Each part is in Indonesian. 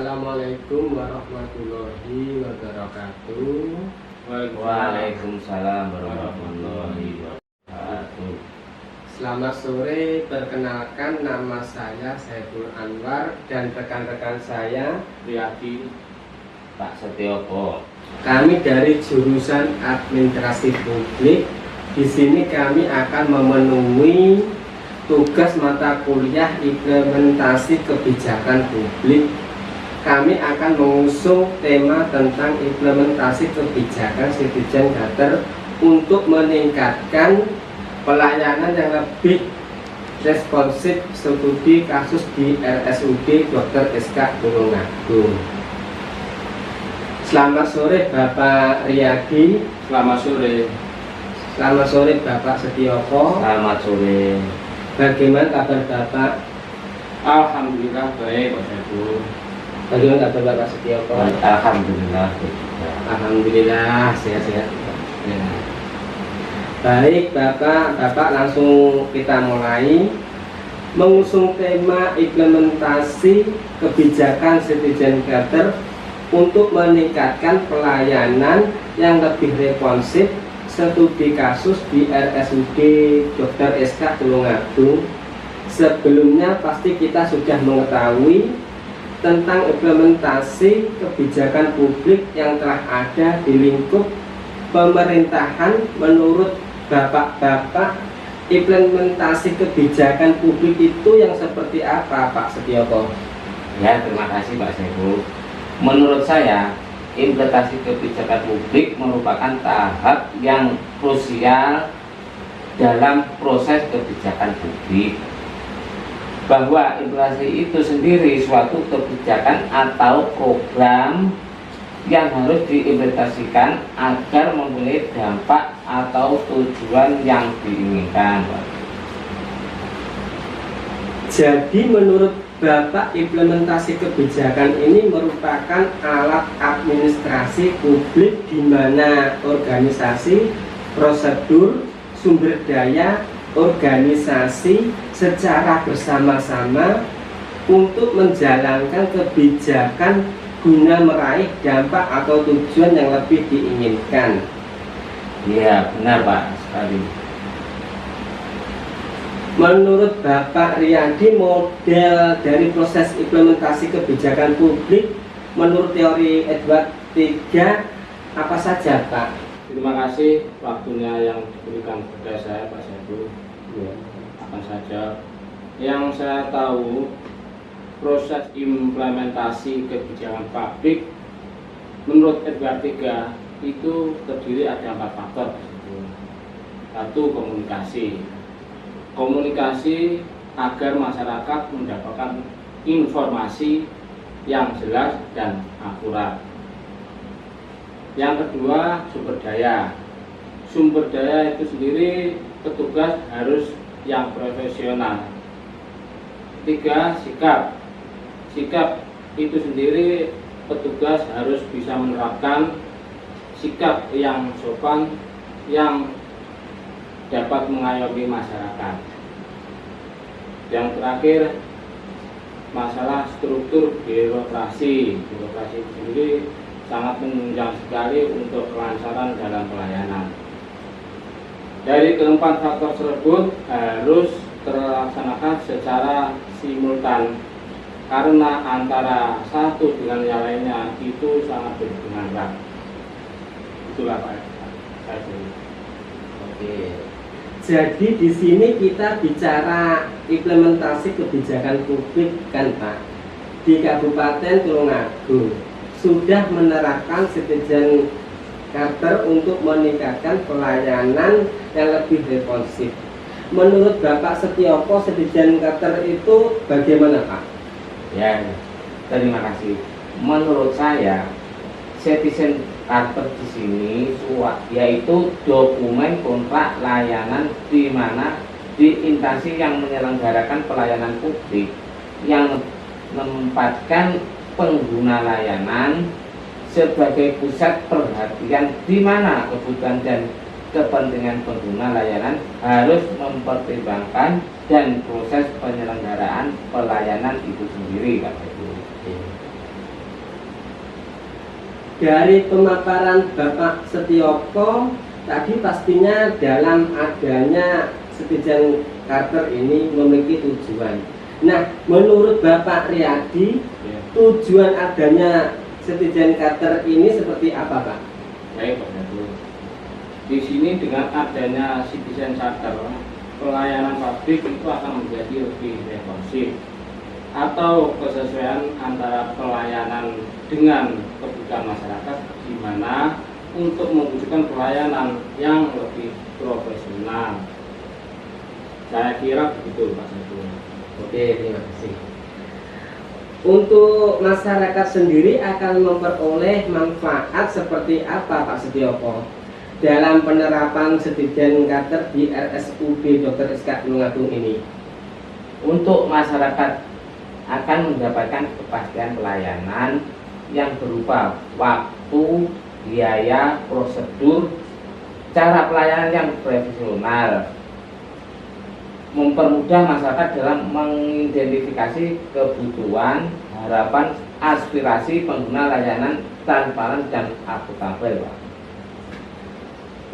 Assalamualaikum warahmatullahi wabarakatuh. Waalaikumsalam warahmatullahi wabarakatuh. Selamat sore, perkenalkan nama saya Saiful Anwar dan rekan-rekan saya Riyadi, Pak Setioko. Kami dari jurusan Administrasi Publik. Di sini kami akan memenuhi tugas mata kuliah implementasi kebijakan publik. Kami akan mengusung tema tentang implementasi kebijakan Citizen Charter untuk meningkatkan pelayanan yang lebih responsif studi kasus di RSUD Dr. SK Tulungagung. Selamat sore Bapak Riyadi. Selamat sore. Selamat sore Bapak Setioko. Selamat sore. Bagaimana kabar Bapak? Alhamdulillah baik, Pak Saiful. Bagaimana kabar Bapak Setioko? Alhamdulillah. Alhamdulillah sehat-sehat. Ya. Baik Bapak langsung kita mulai mengusung tema implementasi kebijakan Citizen Charter untuk meningkatkan pelayanan yang lebih responsif studi kasus di RSUD Dr. SK Tulungagung. Sebelumnya pasti kita sudah mengetahui tentang implementasi kebijakan publik yang telah ada di lingkup pemerintahan. Menurut Bapak-Bapak, implementasi kebijakan publik itu yang seperti apa Pak Setioko? Ya, terima kasih Pak Saiful. Menurut saya, implementasi kebijakan publik merupakan tahap yang krusial dalam proses kebijakan publik, bahwa implementasi itu sendiri suatu kebijakan atau program yang harus diimplementasikan agar mempunyai dampak atau tujuan yang diinginkan. Jadi menurut Bapak, implementasi kebijakan ini merupakan alat administrasi publik di mana organisasi, prosedur, sumber daya, organisasi secara bersama-sama untuk menjalankan kebijakan guna meraih dampak atau tujuan yang lebih diinginkan. Iya, benar Pak sekali. Menurut Bapak Riyadi, model dari proses implementasi kebijakan publik menurut teori Edward III apa saja Pak? Terima kasih waktunya yang diberikan kepada saya Pak Saiful. Ya, apa saja yang saya tahu, proses implementasi kebijakan publik menurut Edward III itu terdiri ada 4 faktor. Satu, komunikasi agar masyarakat mendapatkan informasi yang jelas dan akurat. Yang kedua, sumber daya itu sendiri petugas harus yang profesional. Tiga, sikap itu sendiri petugas harus bisa menerapkan sikap yang sopan yang dapat mengayomi masyarakat. Yang terakhir, masalah struktur birokrasi itu sendiri sangat menunjang sekali untuk kelancaran dalam pelayanan. Dari keempat faktor tersebut harus terlaksanakan secara simultan karena antara satu dengan yang lainnya itu sangat berhubungan erat. Itulah Pak. Oke. Jadi di sini kita bicara implementasi kebijakan publik kan Pak. Di Kabupaten Tulungagung sudah menerapkan Citizen Charter untuk meningkatkan pelayanan yang lebih responsif. Menurut Bapak Setioko, Citizen Charter itu bagaimana Pak? Ya, terima kasih. Menurut saya, Citizen Charter di sini yaitu dokumen kontrak layanan di mana di instansi yang menyelenggarakan pelayanan publik yang menempatkan pengguna layanan sebagai pusat perhatian, di mana kebutuhan dan kepentingan pengguna layanan harus mempertimbangkan dan proses penyelenggaraan pelayanan itu sendiri, Pak Ibu. Dari pemaparan Bapak Setioko tadi, pastinya dalam adanya Citizen Charter ini memiliki tujuan. Nah, menurut Bapak Riyadi, Ya. tujuan adanya Citizen Charter ini seperti apa, Pak? Baik, Pak Saiful. Di sini dengan adanya Citizen Charter, pelayanan publik itu akan menjadi lebih responsif atau kesesuaian antara pelayanan dengan kebutuhan masyarakat, di mana untuk mewujudkan pelayanan yang lebih profesional. Saya kira begitu, Pak Saiful. Oke, terima kasih. Untuk masyarakat sendiri akan memperoleh manfaat seperti apa, Pak Setioko, dalam penerapan Citizen Charter di RSUD Dr. SK Tulungagung ini? Untuk masyarakat akan mendapatkan kepastian pelayanan yang berupa waktu, biaya, prosedur, cara pelayanan yang profesional, mempermudah masyarakat dalam mengidentifikasi kebutuhan, harapan, aspirasi pengguna layanan, transparan dan akuntabel, Pak.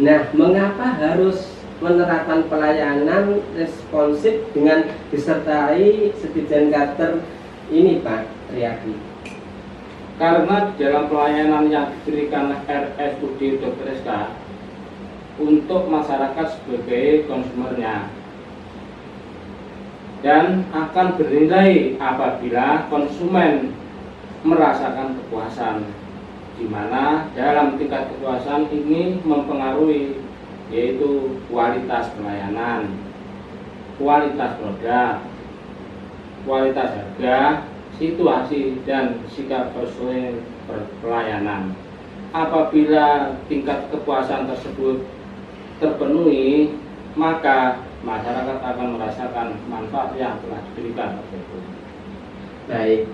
Nah, mengapa harus menerapkan pelayanan responsif dengan disertai Citizen Charter ini, Pak Riyadi? Karena di dalam pelayanan yang diberikan RSUD Dr. SK untuk masyarakat sebagai konsumernya, dan akan bernilai apabila konsumen merasakan kepuasan, di mana dalam tingkat kepuasan ini mempengaruhi yaitu kualitas pelayanan, kualitas produk, kualitas harga, situasi dan sikap personil pelayanan. Apabila tingkat kepuasan tersebut terpenuhi, maka masyarakat akan merasakan manfaat yang telah diberikan. Baik,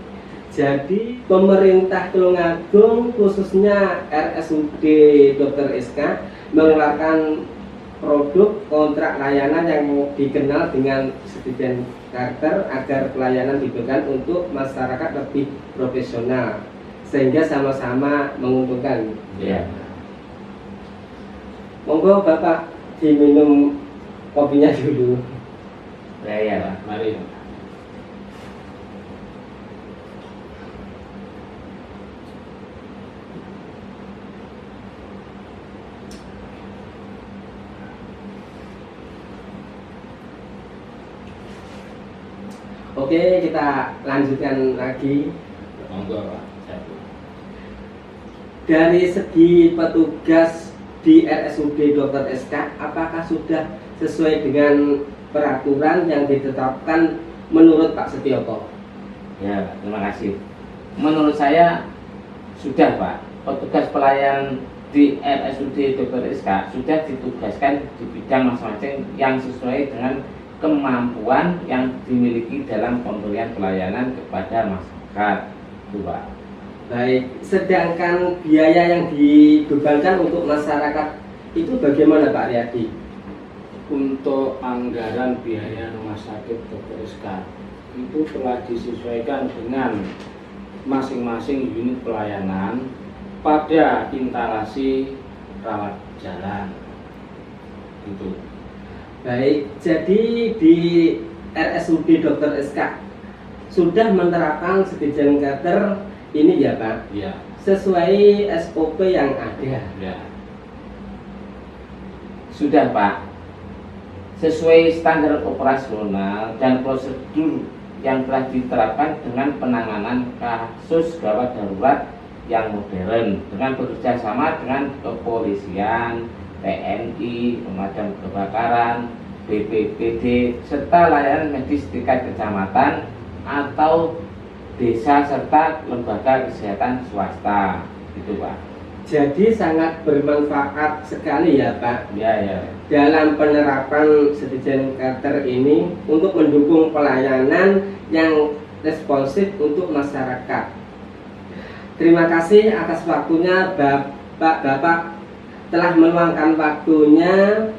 jadi pemerintah Tulungagung khususnya RSUD Dr. SK mengeluarkan produk kontrak layanan yang dikenal dengan Citizen Charter agar pelayanan diberikan untuk masyarakat lebih profesional sehingga sama-sama menguntungkan. Ya. Monggo Bapak diminum kopinya dulu. Ya, Pak. Mari. Oke, kita lanjutkan lagi. Monggo, Pak. Saiful. Dari segi petugas di RSUD Dr. SK, apakah sudah sesuai dengan peraturan yang ditetapkan menurut Pak Setioko? Ya, terima kasih. Menurut saya sudah, Pak. Petugas pelayan di RSUD Dr. SK sudah ditugaskan di bidang masing-masing yang sesuai dengan kemampuan yang dimiliki dalam pemberian pelayanan kepada masyarakat, itu, Pak. Baik, sedangkan biaya yang dibebankan untuk masyarakat itu bagaimana Pak Riyadi? Untuk anggaran biaya rumah sakit Dr. SK itu telah disesuaikan dengan masing-masing unit pelayanan pada instalasi rawat jalan. Itu. Baik, jadi di RSUD Dr. SK sudah menerapkan Citizen Charter ini ya Pak, Ya, sesuai SOP yang ada. ya. Sudah, Pak. Sesuai standar operasional dan prosedur yang telah diterapkan dengan penanganan kasus gawat darurat yang modern dengan bekerja sama dengan kepolisian, TNI, pemadam kebakaran, BPBD, serta layanan medis tingkat kecamatan atau desa serta lembaga kesehatan swasta, gitu, Pak. Jadi sangat bermanfaat sekali ya Pak Ya, ya. dalam penerapan Citizen Charter ini untuk mendukung pelayanan yang responsif untuk masyarakat. Terima kasih atas waktunya Bapak telah meluangkan waktunya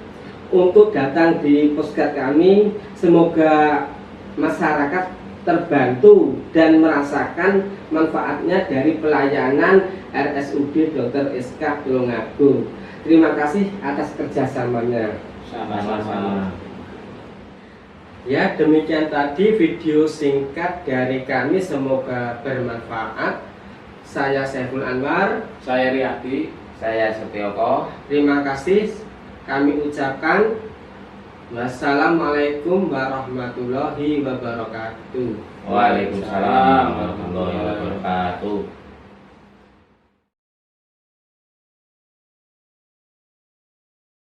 untuk datang di podcast kami. Semoga masyarakat terbantu dan merasakan manfaatnya dari pelayanan RSUD Dr. SK Tulungagung. Terima kasih atas kerjasamanya. Sama-sama. Ya, demikian tadi video singkat dari kami, semoga bermanfaat. Saya Saiful Anwar. Saya Riyadi. Saya Setioko. Terima kasih kami ucapkan. Wassalamualaikum warahmatullahi wabarakatuh. Waalaikumsalam warahmatullahi wabarakatuh.